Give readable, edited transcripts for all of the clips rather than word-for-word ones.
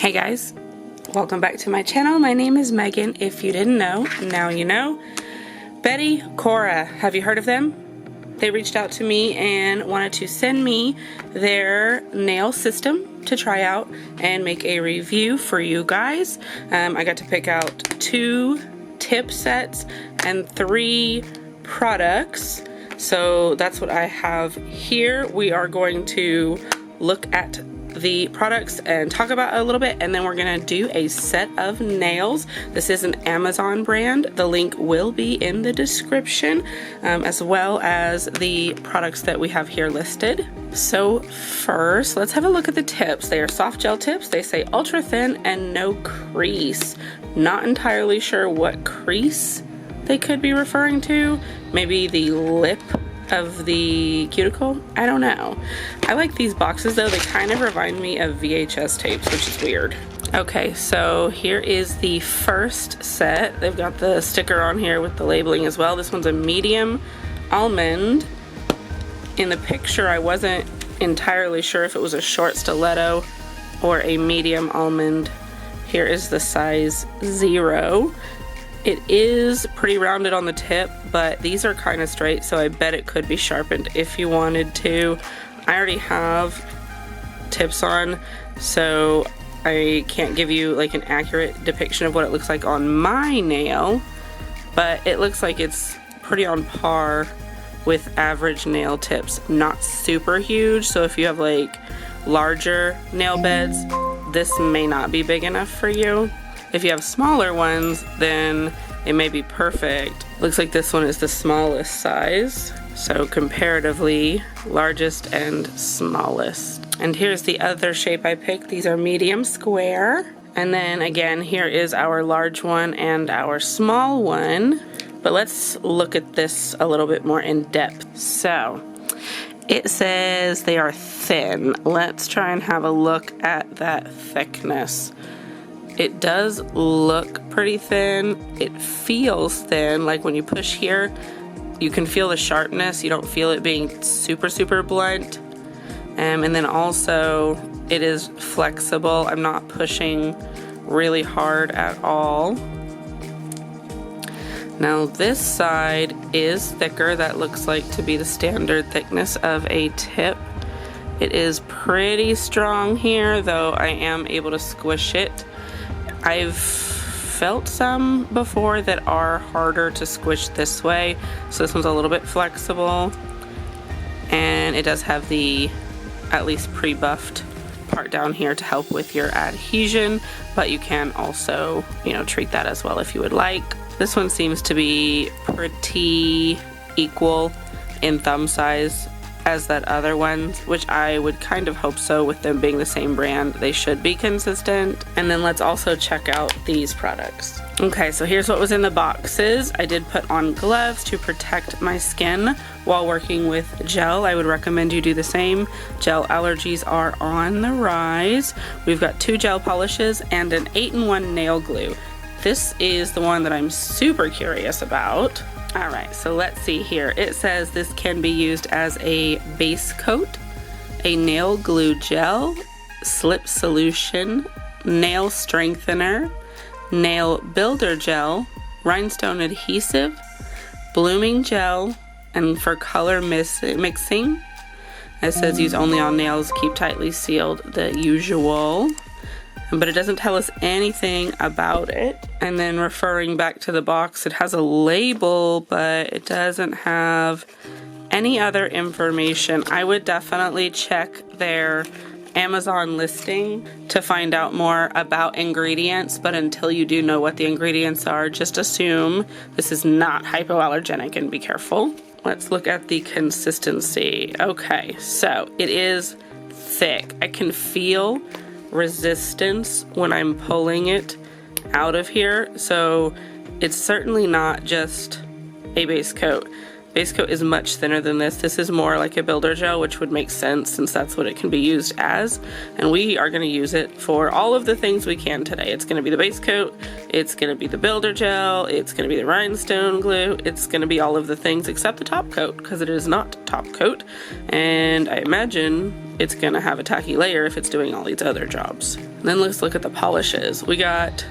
Hey guys, welcome back to my channel. My name is Megan. If you didn't know, now you know. Betty Cora, have you heard of them? They reached out to me and wanted to send me their nail system to try out and make a review for you guys. I got to pick out 2 tip sets and 3 products. So that's what I have here. We are going to look at the products and talk about it a little bit, and then we're gonna do a set of nails. This is an Amazon brand. The link will be in the description, as well as the products that we have here listed. So first, let's have a look at the tips. They are soft gel tips. They say ultra thin and no crease. Not entirely sure what crease they could be referring to. Maybe the lip of the cuticle? I don't know. I like these boxes though. They kind of remind me of VHS tapes, which is weird. Okay, so here is the first set. They've got the sticker on here with the labeling as well. This one's a medium almond. In the picture, I wasn't entirely sure if it was a short stiletto or a medium almond. Here is the size 0. It is pretty rounded on the tip, but these are kind of straight, so I bet it could be sharpened if you wanted to. I already have tips on, so I can't give you like an accurate depiction of what it looks like on my nail, but it looks like it's pretty on par with average nail tips. Not super huge, so if you have like larger nail beds, this may not be big enough for you. If you have smaller ones, then it may be perfect. Looks like this one is the smallest size, so comparatively largest and smallest. And here's the other shape I picked. These are medium square. And then again, here is our large one and our small one. But let's look at this a little bit more in depth. So it says they are thin. Let's try and have a look at that thickness. It does look pretty thin. It feels thin, like when you push here, you can feel the sharpness. You don't feel it being super blunt. And then also, it is flexible. I'm not pushing really hard at all. Now this side is thicker. That looks like to be the standard thickness of a tip. It is pretty strong here, though I am able to squish it. I've felt some before that are harder to squish this way, so this one's a little bit flexible, and it does have the at least pre-buffed part down here to help with your adhesion, but you can also, you know, treat that as well if you would like. This one seems to be pretty equal in thumb size as that other one, which I would kind of hope so. With them being the same brand, they should be consistent. And then let's also check out these products. Okay, so here's what was in the boxes. I did put on gloves to protect my skin while working with gel. I would recommend you do the same. Gel allergies are on the rise. We've got 2 gel polishes and an 8-in-1 nail glue. This is the one that I'm super curious about. Alright, so let's see here. It says this can be used as a base coat, a nail glue gel, slip solution, nail strengthener, nail builder gel, rhinestone adhesive, blooming gel, and for color mixing. It says use only on nails, keep tightly sealed, the usual. But it doesn't tell us anything about it. And then referring back to the box, it has a label, but it doesn't have any other information. I would definitely check their Amazon listing to find out more about ingredients, but until you do know what the ingredients are, just assume this is not hypoallergenic and be careful. Let's look at the consistency. Okay, so it is thick. I can feel resistance when I'm pulling it out of here, so it's certainly not just a base coat. Base coat is much thinner than this. This is more like a builder gel, which would make sense since that's what it can be used as. And we are going to use it for all of the things we can today. It's going to be the base coat, it's going to be the builder gel, it's going to be the rhinestone glue, it's going to be all of the things except the top coat, because it is not top coat. And I imagine it's going to have a tacky layer if it's doing all these other jobs. And then let's look at the polishes. We got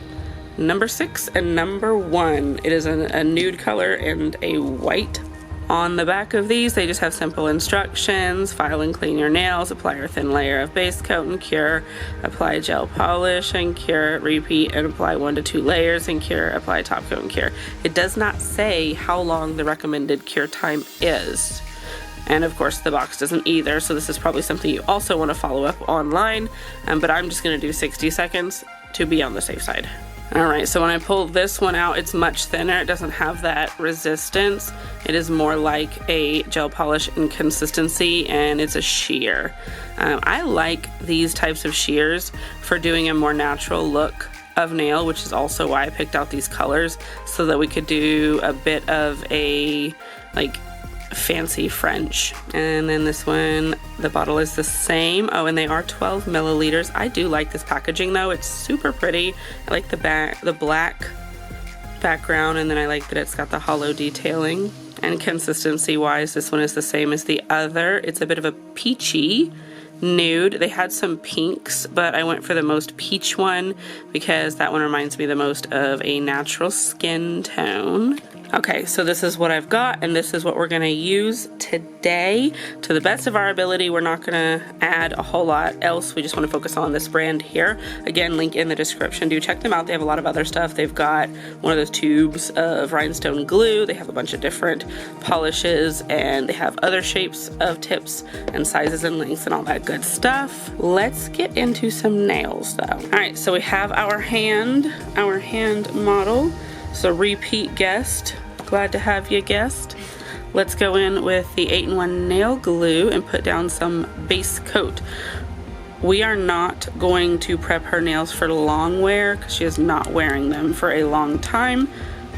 number 6 and number 1. It is a nude color and a white. On the back of these, they just have simple instructions: file and clean your nails, apply your thin layer of base coat and cure, apply gel polish and cure, repeat and apply 1 to 2 layers and cure, apply top coat and cure. It does not say how long the recommended cure time is. And of course the box doesn't either, so this is probably something you also want to follow up online, but I'm just going to do 60 seconds to be on the safe side. Alright, so when I pull this one out, it's much thinner. It doesn't have that resistance. It is more like a gel polish in consistency, and it's a sheer. I like these types of shears for doing a more natural look of nail, which is also why I picked out these colors, so that we could do a bit of a like fancy French. And then this one, the bottle is the same. Oh, and they are 12 milliliters. I do like this packaging though. It's super pretty. I like the black background, and then I like that it's got the hollow detailing. And consistency wise, this one is the same as the other. It's a bit of a peachy nude. They had some pinks, but I went for the most peach one because that one reminds me the most of a natural skin tone. Okay, so this is what I've got, and this is what we're going to use today. To the best of our ability, we're not going to add a whole lot else. We just want to focus on this brand here. Again, link in the description. Do check them out. They have a lot of other stuff. They've got one of those tubes of rhinestone glue. They have a bunch of different polishes, and they have other shapes of tips and sizes and lengths and all that good stuff. Let's get into some nails though. All right, so we have our hand model. So repeat guest, glad to have you guest. Let's go in with the 8-in-1 nail glue and put down some base coat. We are not going to prep her nails for long wear because she is not wearing them for a long time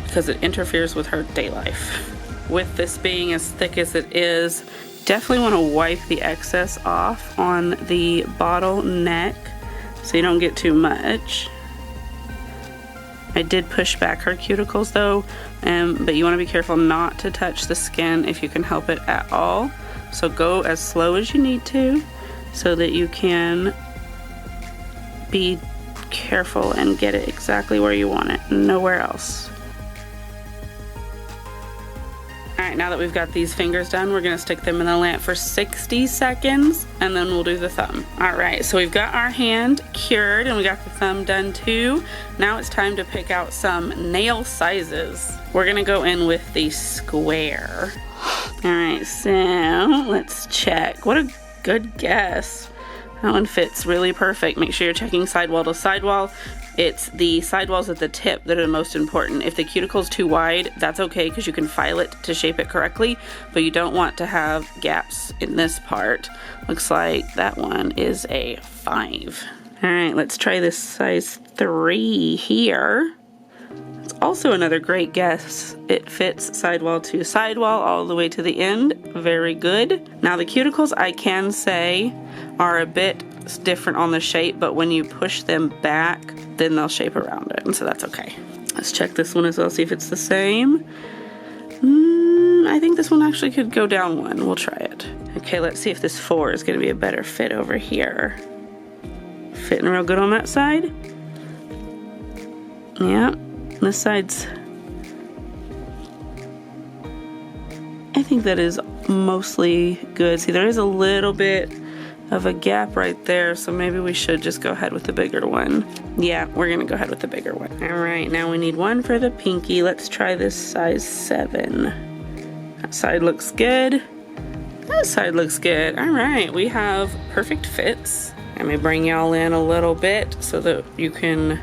because it interferes with her day life. With this being as thick as it is, definitely want to wipe the excess off on the bottle neck so you don't get too much. I did push back her cuticles though, but you want to be careful not to touch the skin if you can help it at all. So go as slow as you need to so that you can be careful and get it exactly where you want it, nowhere else. Alright, now that we've got these fingers done, we're going to stick them in the lamp for 60 seconds and then we'll do the thumb. Alright, so we've got our hand cured and we got the thumb done too. Now it's time to pick out some nail sizes. We're going to go in with the square. Alright, so let's check. What a good guess. That one fits really perfect. Make sure you're checking sidewall to sidewall. It's the sidewalls at the tip that are the most important. If the cuticle's too wide, that's okay because you can file it to shape it correctly, but you don't want to have gaps in this part. Looks like that one is a 5. All right, let's try this size 3 here. It's also another great guess. It fits sidewall to sidewall all the way to the end. Very good. Now the cuticles, I can say, are a bit different on the shape, but when you push them back, then they'll shape around it, and so that's okay. Let's check this one as well, see if it's the same. I think this one actually could go down 1. We'll try it. Okay, let's see if this 4 is going to be a better fit over here. Fitting real good on that side. Yeah, this side's... I think that is mostly good. See, there is a little bit of a gap right there, so maybe we should just go ahead with the bigger one. Yeah, we're gonna go ahead with the bigger one. All right, now we need one for the pinky. Let's try this size 7. That side looks good. That side looks good. All right, we have perfect fits. Let me bring y'all in a little bit so that you can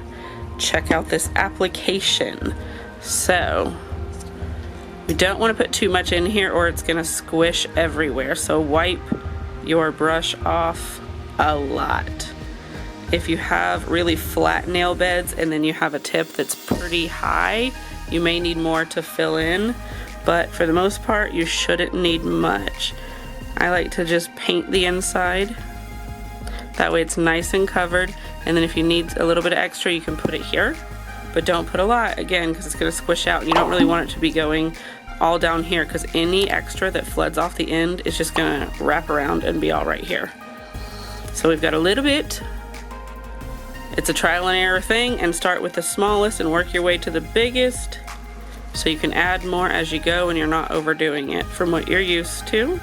check out this application. So we don't want to put too much in here or it's gonna squish everywhere, so wipe your brush off a lot. If you have really flat nail beds and then you have a tip that's pretty high, you may need more to fill in, but for the most part you shouldn't need much. I like to just paint the inside. That way it's nice and covered, and then if you need a little bit of extra you can put it here, but don't put a lot, again, because it's going to squish out and you don't really want it to be going all down here, because any extra that floods off the end is just going to wrap around and be all right here. So we've got a little bit. It's a trial and error thing, and start with the smallest and work your way to the biggest, so you can add more as you go and you're not overdoing it from what you're used to.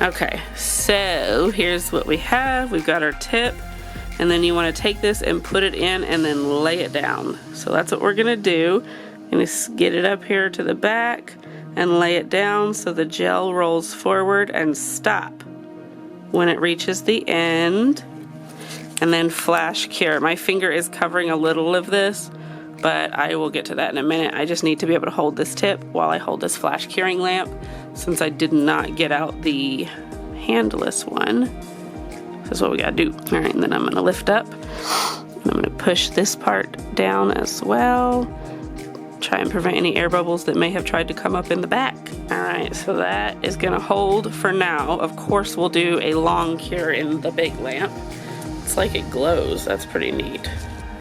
Okay, so here's what we have. We've got our tip, and then you want to take this and put it in and then lay it down. So that's what we're gonna do. I'm gonna get it up here to the back and lay it down so the gel rolls forward and stop when it reaches the end. And then flash cure. My finger is covering a little of this, but I will get to that in a minute. I just need to be able to hold this tip while I hold this flash curing lamp, since I did not get out the handless one. This is what we gotta do. All right, and then I'm gonna lift up, and I'm gonna push this part down as well. Try and prevent any air bubbles that may have tried to come up in the back. All right, so that is gonna hold for now. Of course, we'll do a long cure in the big lamp. It's like it glows. That's pretty neat.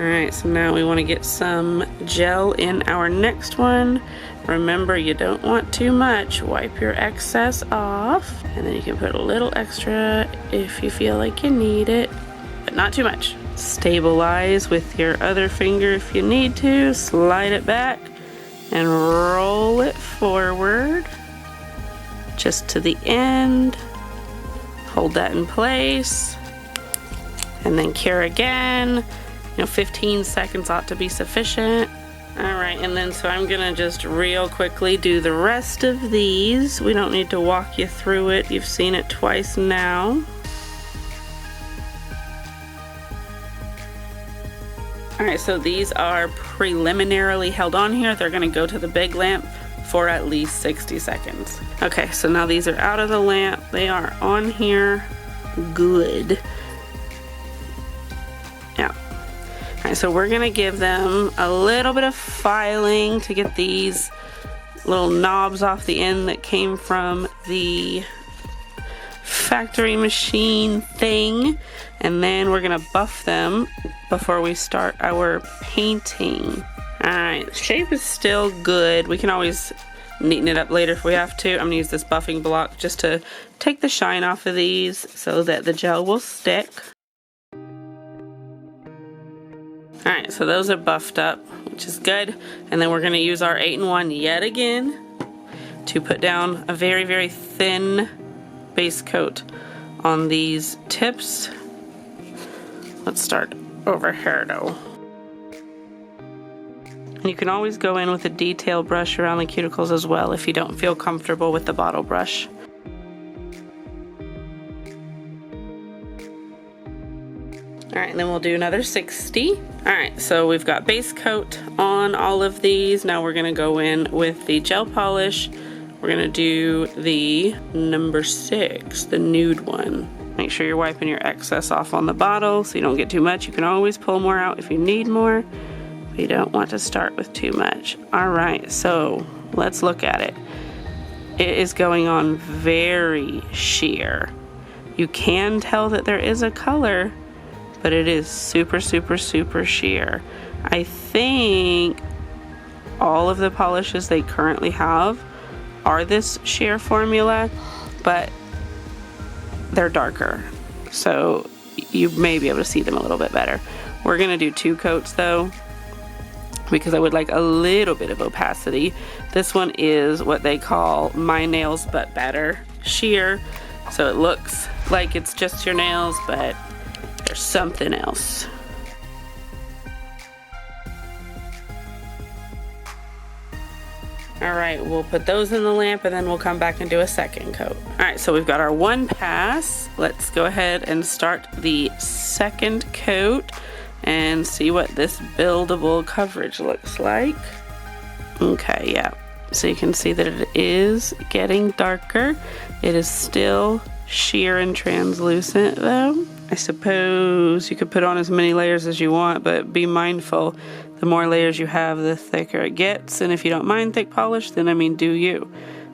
All right, so now we want to get some gel in our next one. Remember, you don't want too much. Wipe your excess off, and then you can put a little extra if you feel like you need it, but not too much. Stabilize with your other finger if you need to. Slide it back and roll it forward just to the end. Hold that in place. And then cure again. You know, 15 seconds ought to be sufficient. All right, and then so I'm gonna just real quickly do the rest of these. We don't need to walk you through it. You've seen it twice now. All right, so these are preliminarily held on here. They're gonna go to the big lamp for at least 60 seconds. Okay, so now these are out of the lamp. They are on here. Good. Yeah. All right, so we're gonna give them a little bit of filing to get these little knobs off the end that came from the factory machine thing, and then we're gonna buff them before we start our painting. All right, the shape is still good. We can always neaten it up later if we have to. I'm gonna use this buffing block just to take the shine off of these so that the gel will stick. All right, so those are buffed up, which is good. And then we're gonna use our 8-in-1 yet again to put down a very, very thin base coat on these tips. Let's start over here though. And you can always go in with a detail brush around the cuticles as well if you don't feel comfortable with the bottle brush. All right, and then we'll do another 60. All right, so we've got base coat on all of these. Now we're gonna go in with the gel polish. We're gonna do the number 6, the nude one. Make sure you're wiping your excess off on the bottle so you don't get too much. You can always pull more out if you need more, but you don't want to start with too much. All right, so let's look at it. It is going on very sheer. You can tell that there is a color, but it is super, super, super sheer. I think all of the polishes they currently have are this sheer formula, but they're darker, so you may be able to see them a little bit better. We're gonna do 2 coats though, because I would like a little bit of opacity. This one is what they call My Nails But Better sheer, so it looks like it's just your nails, but there's something else. All right, we'll put those in the lamp and then we'll come back and do a second coat. All right, so we've got our 1 pass. Let's go ahead and start the second coat and see what this buildable coverage looks like. Okay, yeah. So you can see that it is getting darker. It is still sheer and translucent though. I suppose you could put on as many layers as you want, but be mindful, the more layers you have, the thicker it gets. And if you don't mind thick polish, then I mean, do you.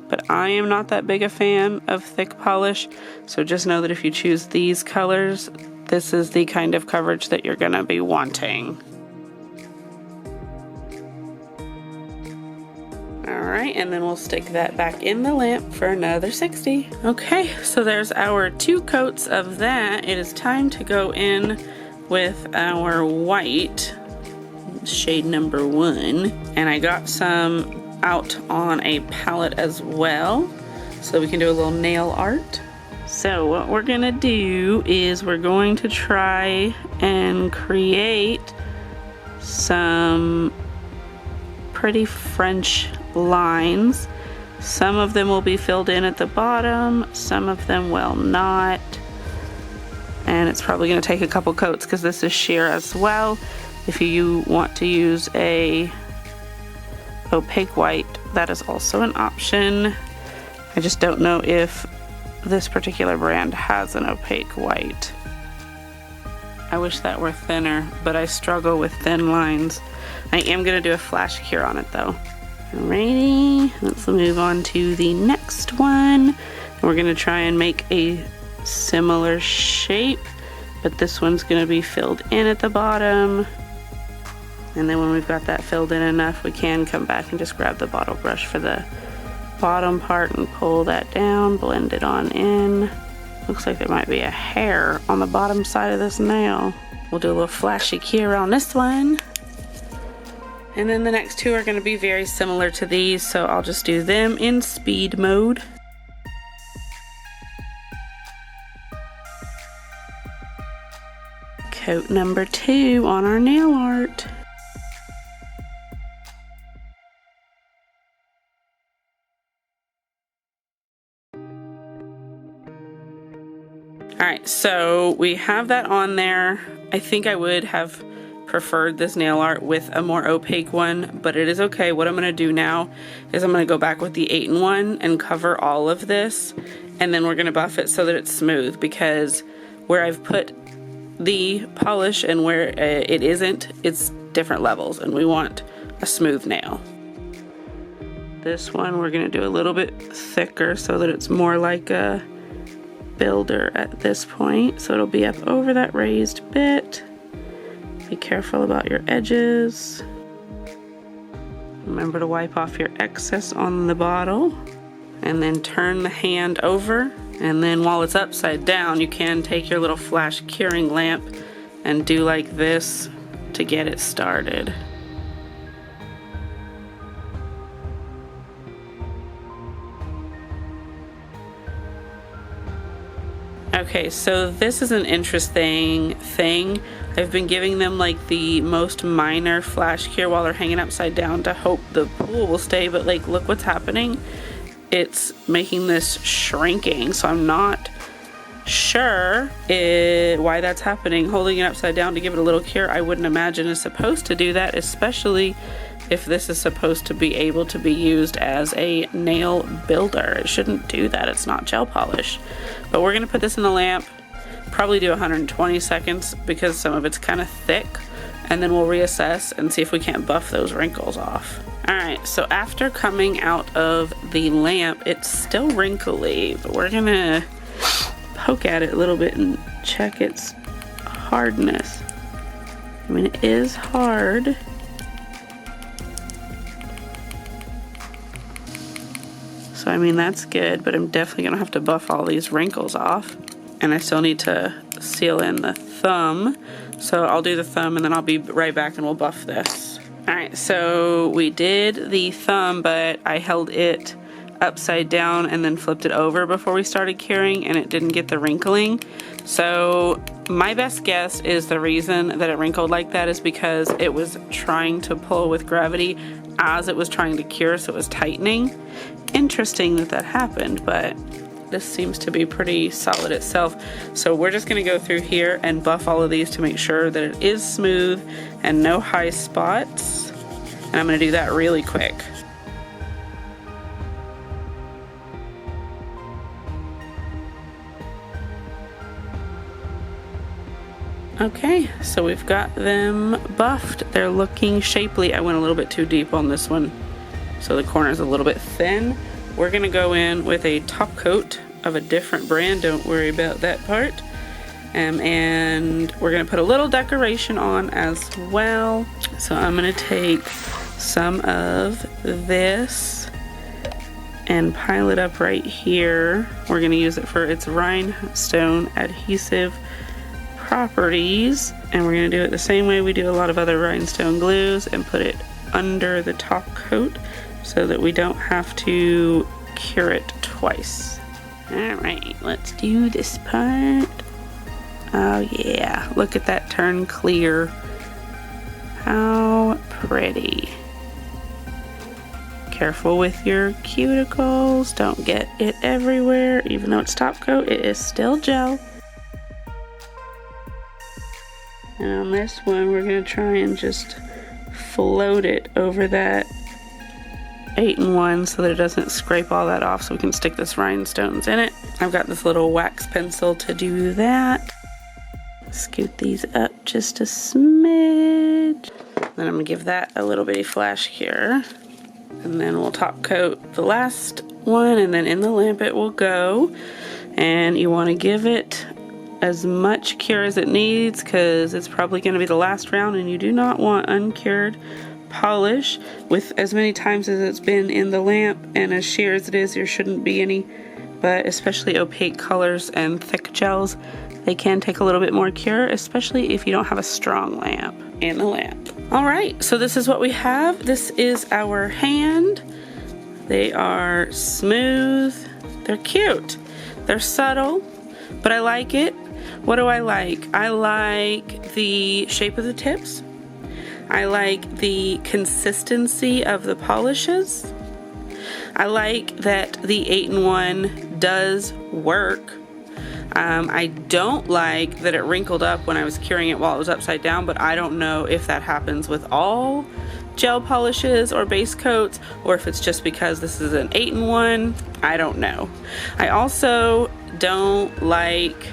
but I am not that big a fan of thick polish, so just know that if you choose these colors, this is the kind of coverage that you're gonna be wanting. Alright, and then we'll stick that back in the lamp for another 60. Okay, so there's our 2 coats of that. It is time to go in with our white, shade number 1. And I got some out on a palette as well, so we can do a little nail art. So what we're gonna do is we're going to try and create some pretty French lines. Some of them will be filled in at the bottom, some of them will not, and it's probably going to take a couple coats because this is sheer as well. If you want to use a opaque white, that is also an option. I just don't know if this particular brand has an opaque white. I wish that were thinner, but I struggle with thin lines. I am going to do a flash cure on it though. Alrighty, let's move on to the next one. We're going to try and make a similar shape, but this one's going to be filled in at the bottom. And then when we've got that filled in enough, we can come back and just grab the bottle brush for the bottom part and pull that down, blend it on in. Looks like there might be a hair on the bottom side of this nail. We'll do a little flashy cure on this one. And then the next 2 are going to be very similar to these, so I'll just do them in speed mode. Coat number 2 on our nail art. Alright, so we have that on there. I think I would have preferred this nail art with a more opaque one, but it is okay. What I'm going to do now is I'm going to go back with the 8-in-1 and cover all of this, and then we're going to buff it so that it's smooth, because where I've put the polish and where it isn't, it's different levels, and we want a smooth nail. This one we're going to do a little bit thicker so that it's more like a builder at this point, so it'll be up over that raised bit. Be careful about your edges. Remember to wipe off your excess on the bottle, and then turn the hand over, and then while it's upside down you can take your little flash curing lamp and do like this to get it started. Okay, so this is an interesting thing. I've been giving them like the most minor flash cure while they're hanging upside down to hope the pool will stay, but like look what's happening. It's making this shrinking, so I'm not sure why that's happening. Holding it upside down to give it a little cure, I wouldn't imagine is supposed to do that, especially if this is supposed to be able to be used as a nail builder. It shouldn't do that, it's not gel polish. But we're gonna put this in the lamp, probably do 120 seconds because some of it's kind of thick, and then we'll reassess and see if we can't buff those wrinkles off. Alright, so after coming out of the lamp, it's still wrinkly, but we're gonna poke at it a little bit and check its hardness. I mean, it is hard. So I mean, that's good, but I'm definitely gonna have to buff all these wrinkles off. And I still need to seal in the thumb. So I'll do the thumb and then I'll be right back and we'll buff this. Alright, so we did the thumb, but I held it upside down and then flipped it over before we started curing, and it didn't get the wrinkling. So my best guess is the reason that it wrinkled like that is because it was trying to pull with gravity as it was trying to cure, so it was tightening. Interesting that that happened, but this seems to be pretty solid itself. So we're just going to go through here and buff all of these to make sure that it is smooth and no high spots. And I'm going to do that really quick. Okay, so we've got them buffed. They're looking shapely. I went a little bit too deep on this one, so the corner's a little bit thin, we're gonna go in with a top coat of a different brand. Don't worry about that part. And we're gonna put a little decoration on as well. So I'm gonna take some of this and pile it up right here. We're gonna use it for its rhinestone adhesive properties, and we're gonna do it the same way we do a lot of other rhinestone glues and put it under the top coat so that we don't have to cure it twice. Alright, let's do this part. Oh yeah, look at that turn clear. How pretty. Careful with your cuticles, don't get it everywhere. Even though it's top coat, it is still gel. And on this one, we're gonna try and just float it over that 8-in-1 so that it doesn't scrape all that off, so we can stick this rhinestones in it. I've got this little wax pencil to do that. Scoot these up just a smidge. Then I'm gonna give that a little bitty flash here. And then we'll top coat the last one, and then in the lamp it will go. And you wanna give it as much cure as it needs because it's probably gonna be the last round, and you do not want uncured polish. With as many times as it's been in the lamp and as sheer as it is, there shouldn't be any, but especially opaque colors and thick gels, they can take a little bit more cure, especially if you don't have a strong lamp in the lamp. All right, so this is what we have. This is our hand. They are smooth, they're cute, they're subtle, but I like it. What do I like? I like the shape of the tips. I like the consistency of the polishes. I like that the 8-in-1 does work. I don't like that it wrinkled up when I was curing it while it was upside down, but I don't know if that happens with all gel polishes or base coats, or if it's just because this is an 8-in-1. I don't know. I also don't like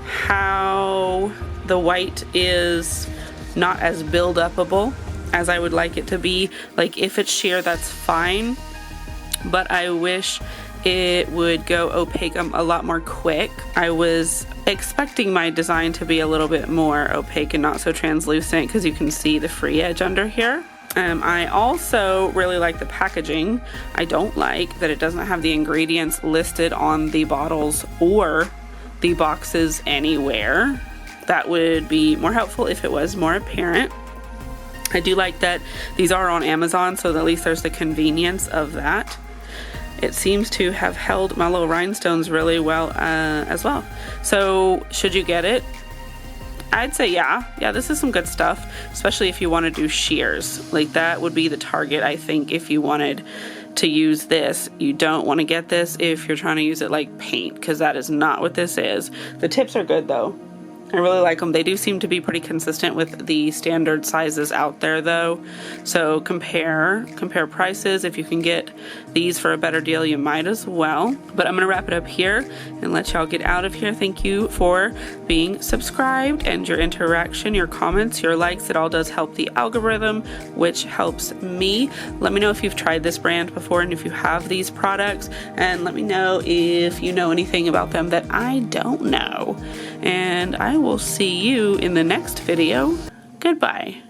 how the white is not as build-upable as I would like it to be. Like, if it's sheer, that's fine, but I wish it would go opaque a lot more quick. I was expecting my design to be a little bit more opaque and not so translucent because you can see the free edge under here. I also really like the packaging. I don't like that it doesn't have the ingredients listed on the bottles or the boxes anywhere. That would be more helpful if it was more apparent. I do like that these are on Amazon, so at least there's the convenience of that. It seems to have held my little rhinestones really well as well. So should you get it? I'd say yeah, this is some good stuff, especially if you want to do shears. Like, that would be the target, I think, if you wanted to use this. You don't want to get this if you're trying to use it like paint, because that is not what this is. The tips are good though. I really like them. They do seem to be pretty consistent with the standard sizes out there though. So compare prices. If you can get these for a better deal, you might as well. But I'm gonna wrap it up here and let y'all get out of here. Thank you for being subscribed and your interaction, your comments, your likes. It all does help the algorithm, which helps me. Let me know if you've tried this brand before and if you have these products, and let me know if you know anything about them that I don't know. And I will see you in the next video. Goodbye.